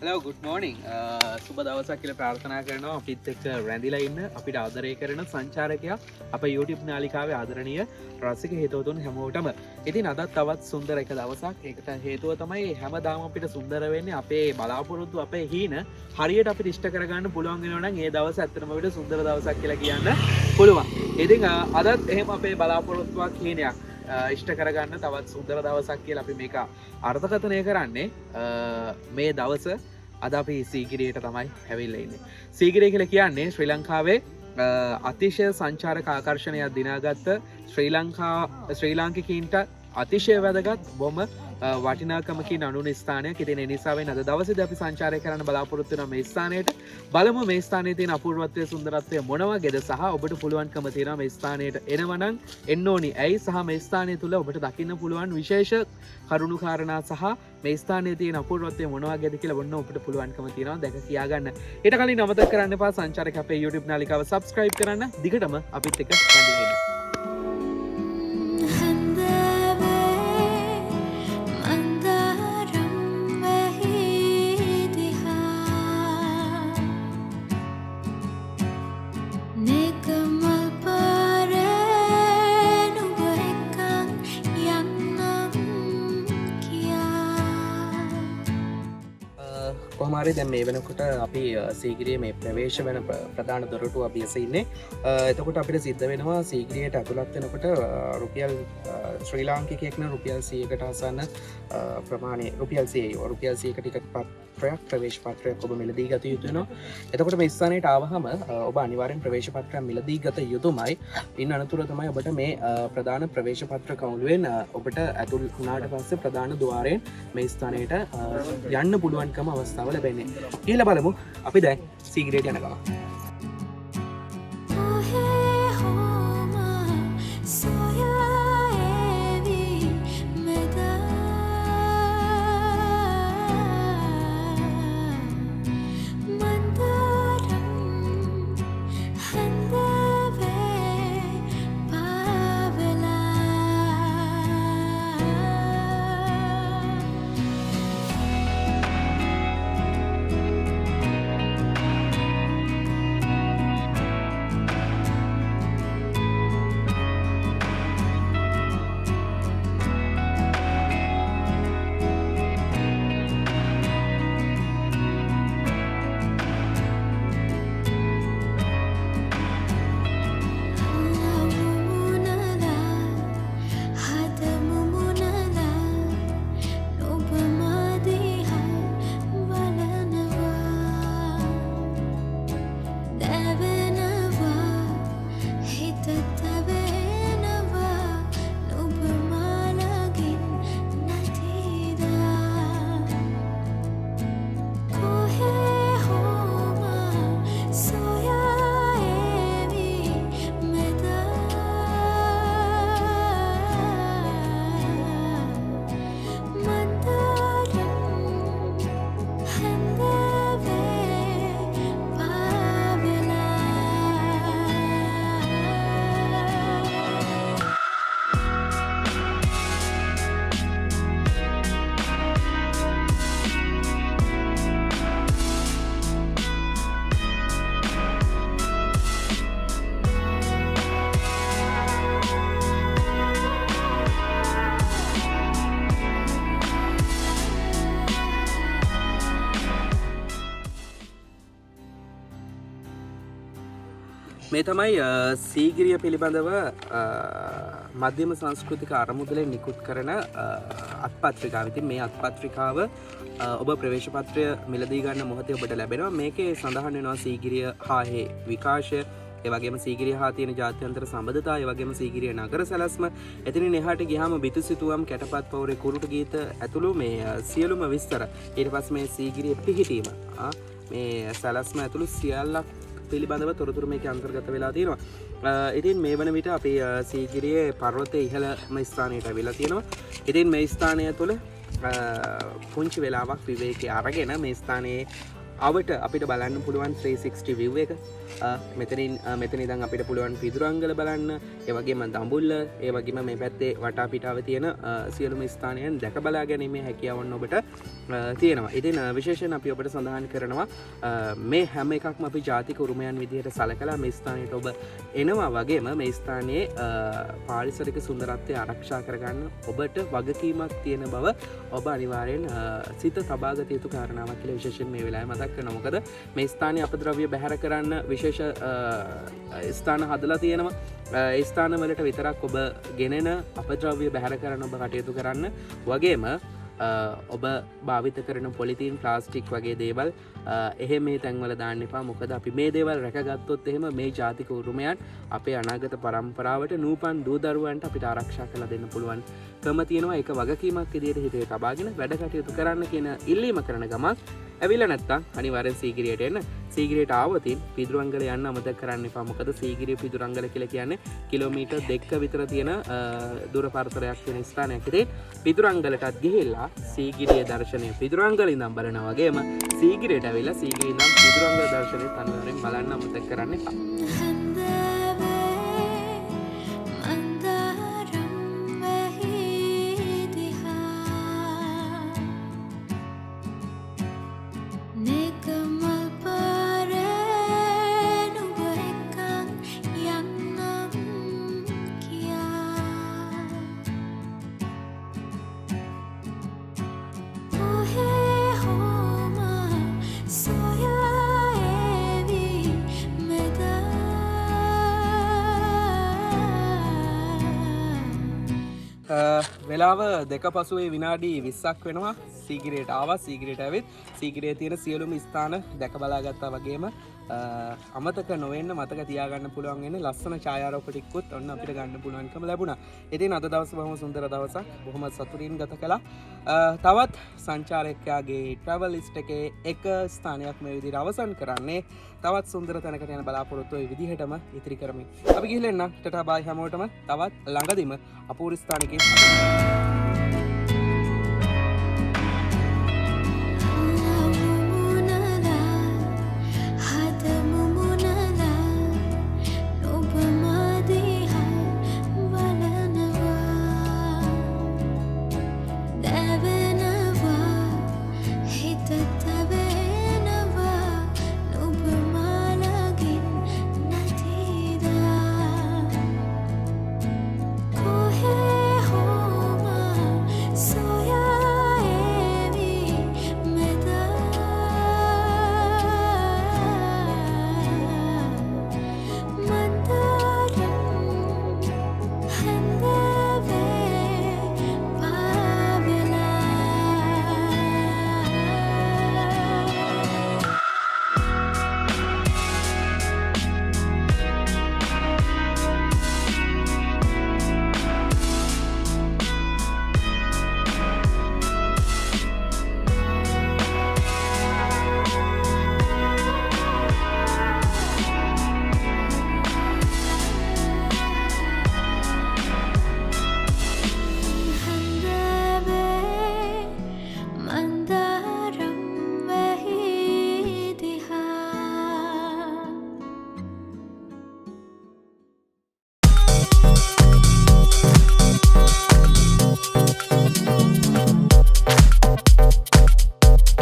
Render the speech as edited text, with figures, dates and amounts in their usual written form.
Hello, good morning. සුබ දවසක් කියලා ප්‍රාර්ථනා කරනවා අපිත් එක්ක රැඳිලා ඉන්න අපිට ආදරය කරන සංචාරකයා අපේ YouTube නාලිකාවේ ආදරණීය රසික හිතවතුන් හැමෝටම. ඉතින් අදත් තවත් සුන්දර එක දවසක්. ඒකට හේතුව තමයි හැමදාම අපිට සුන්දර වෙන්නේ අපේ බලාපොරොත්තු අපේ හීන හරියට අපිට ඉෂ්ට කරගන්න පුළුවන් වෙනවා නම් ඒ දවස් ඇත්තටම අපිට සුන්දර දවසක් කියලා කියන්න පුළුවන්. ඉතින් අදත් එහෙම අපේ බලාපොරොත්තුවක් හීනයක් ඉෂ්ට කරගන්න තවත් සුන්දර දවසක් කියලා අපි මේක අර්ථකථනය කරන්නේ මේ දවස අද අපි සීගිරියට තමයි ඇවිල්ලා ඉන්නේ. සීගිරිය කියලා කියන්නේ ශ්‍රී ලංකාවේ අතිශය සංචාරක ආකර්ෂණයක් දිනාගත්ත ශ්‍රී ලාංකිකයින්ට අතිශය වැදගත් බොම වටිනාකමකින් අනුන ස්ථානයක්. ඉතින් ඒ නිසාවෙන් අද දවසේදී අපි සංචාරය කරන්න බලාපොරොත්තු වෙන මේ ස්ථානයට බලමු මේ ස්ථානයේ තියෙන අපූර්වත්වය සුන්දරත්වය මොන වගේද සහ ඔබට පුළුවන්කම තියෙනවා මේ ස්ථානයට එනවනම් එන්න ඕනි. ඇයි සහ මේ ස්ථානය තුල ඔබට දකින්න පුළුවන් විශේෂ කරුණු කාරණා සහ මේ ස්ථානයේ තියෙන අපූර්වත්වය මොන වගේද කියලා ඔන්න ඔබට පුළුවන්කම තියෙනවා දැක කියා ගන්න. ඊට කලින් අමතක කරන්න එපා සංචාරක අපේ YouTube නාලිකාව subscribe කරන්න. දිගටම අපිත් එක්ක රැඳෙන්න. කොහොමාරි දැන් මේ වෙනකොට අපි සීගිරියේ මේ ප්‍රවේශ වෙන ප්‍රධාන දොරටුව අපි ඉන්නේ. එතකොට අපිට සිද්ධ වෙනවා සීගිරියට ඇතුළත් වෙනකොට රුපියල් ශ්‍රී ලාංකිකයෙක් නම් රුපියල් 100කට ආසන්න ප්‍රමාණය රුපියල් 100 රුපියල් 100ක ටිකට් පත්‍රයක් ප්‍රවේශ පත්‍රයක් ඔබ මිලදී ගත යුතු වෙනවා. එතකොට මේ ස්ථානයට ආවහම ඔබ අනිවාර්යෙන් ප්‍රවේශ පත්‍රයක් මිලදී ගත යුතුමයි. ඉන් අනතුර තමයි ඔබට මේ ප්‍රධාන ප්‍රවේශ පත්‍ර කවුළුවෙන් ඔබට ඇතුල් වුණාට පස්සේ ප්‍රධාන ద్వාරයෙන් මේ ස්ථානයට යන්න පුළුවන්කම අවස්ථාව ලැබෙන්නේ. ඊළඟ බලමු අපි දැන් සීගිරියට යන ගමන්. මේ තමයි සීගිරිය පිළිබඳව මධ්‍යම සංස්කෘතික අරමුදලෙන් නිකුත් කරන අත්පත්‍රිකාව. ඉතින් මේ අත්පත්‍රිකාව ඔබ ප්‍රවේශ පත්‍රය මිලදී ගන්න මොහොතේ ඔබට ලැබෙනවා. මේකේ සඳහන් වෙනවා සීගිරිය හා හේ විකාශය, ඒ වගේම සීගිරිය හා තියෙන ජාත්‍යන්තර සම්බන්ධතාවය, ඒ වගේම සීගිරිය නගර සැලැස්ම. එතනින් එහාට ගියාම බිතුසිතුවම්, කැටපත් පවුරේ කුරුටු ගීත ඇතුළු මේ සියලුම විස්තර. ඊට පස්සේ මේ සීගිරිය පිහිටීම මේ සැලැස්ම ඇතුළු සියල්ලක් පිළිබඳව තොරතුරු මේක අන්තර්ගත වෙලා තියෙනවා. ඉතින් මේ වන විට අපි සීගිරියේ පර්වතයේ ඉහළම ස්ථානයට අවිලා තියෙනවා. ඉතින් මේ ස්ථානය තුළ පුංචි වෙලාවක් විවේකී අරගෙන මේ ස්ථානයේ අවට අපිට බලන්න පුළුවන් 360 view එක. මෙතන ඉඳන් අපිට පුළුවන් පිදුරංගල බලන්න, ඒ වගේම දඹුල්ල, ඒ වගේම මේ පැත්තේ වටා පිටාව තියෙන සියලුම ස්ථානයන් දැක බලා ගැනීමේ හැකියාවන් ඔබට තියෙනවා. ඉතින් විශේෂයෙන් අපි ඔබට සඳහන් කරනවා මේ හැම එකක්ම අපි ජාතික උරුමයන් විදිහට සලකලා මේ ස්ථානයට ඔබ එනවා වගේම මේ ස්ථානයේ පාරිසරික සුන්දරත්වය ආරක්ෂා කරගන්න ඔබට වගකීමක් තියෙන බව ඔබ අනිවාර්යෙන් සිත තබාගත යුතු කාරණාවක් කියලා විශේෂයෙන් මේ වෙලාවේ මතක් කරනවා. මොකද මේ ස්ථානයේ අපද්‍රව්‍ය බැහැර කරන්න විශේෂ ස්ථාන හදලා තියෙනවා. ඒ ස්ථාන වලට විතරක් ඔබ ගෙනෙන අපද්‍රව්‍ය බැහැර කරන්න ඔබ කටයුතු කරන්න වගේම ඔබ භාවිත කරන පොලිතීන් ප්ලාස්ටික් වගේ දේවල් එහෙම මේ තැන්වල දාන්න එපා. මොකද අපි මේ දේවල් රැකගත්තොත් එහෙම මේ ජාතික උරුමයන් අපේ අනාගත පරම්පරාවට නූපන් දූ දරුවන්ට අපිට ආරක්ෂා කරලා දෙන්න පුළුවන් කම තියෙනවා. ඒක වගකීමක් විදිහට හිතේ තබාගෙන වැඩ කටයුතු කරන්න කියන ඉල්ලීම කරන ගමන් ඇවිල්ලා නැත්තම් අනිවාර්යෙන් සීගිරියට එන්න. සීගිරියට ආවතින් පිදුරංගල යන්න අමතක කරන්න එපා. මොකද සීගිරිය පිදුරංගල කියලා කියන්නේ කිලෝමීටර් 2ක විතර තියෙන දුර පරතරයක් තියෙන ස්ථානයක්. ඉතින් පිදුරංගලටත් ගිහිල්ලා සීගිරිය දර්ශනය පිදුරංගල ඉඳන් බලනවා වගේම සීගිරියට ඇවිල්ලා සීගිරිය ඉඳන් පිදුරංගල දර්ශනය අනිවාර්යෙන් බලන්න අමතක කරන්න එපා. වෙලාව දෙක පසුවේ විනාඩි 20ක් වෙනවා. සීගිරියට ආවා. සීගිරියට ඇවිත් සීගිරියේ තියෙන සියලුම ස්ථාන දැක බලා ගත්තා වගේම අමතක නොවෙන්න මතක තියාගන්න පුළුවන් වෙන ලස්සන ඡායාරූප ටිකකුත් ඔන්න අපිට ගන්න පුළුවන්කම ලැබුණා. ඉතින් අද දවස බොහොම සුන්දර දවසක්. බොහොම සතුටින් ගත කළා. තවත් සංචාරකයාගේ ට්‍රැවල් ලිස්ට් එකේ එක ස්ථානයක් මේ විදිහට අවසන් කරන්නේ තවත් සුන්දර තැනකට යන බලාපොරොත්තු වෙ විදිහටම ඉතිරි කරමින්. අපි ගිහින් එන්න. ටටා බයි හැමෝටම තවත් ළඟදිම අපූර්ව ස්ථානකින්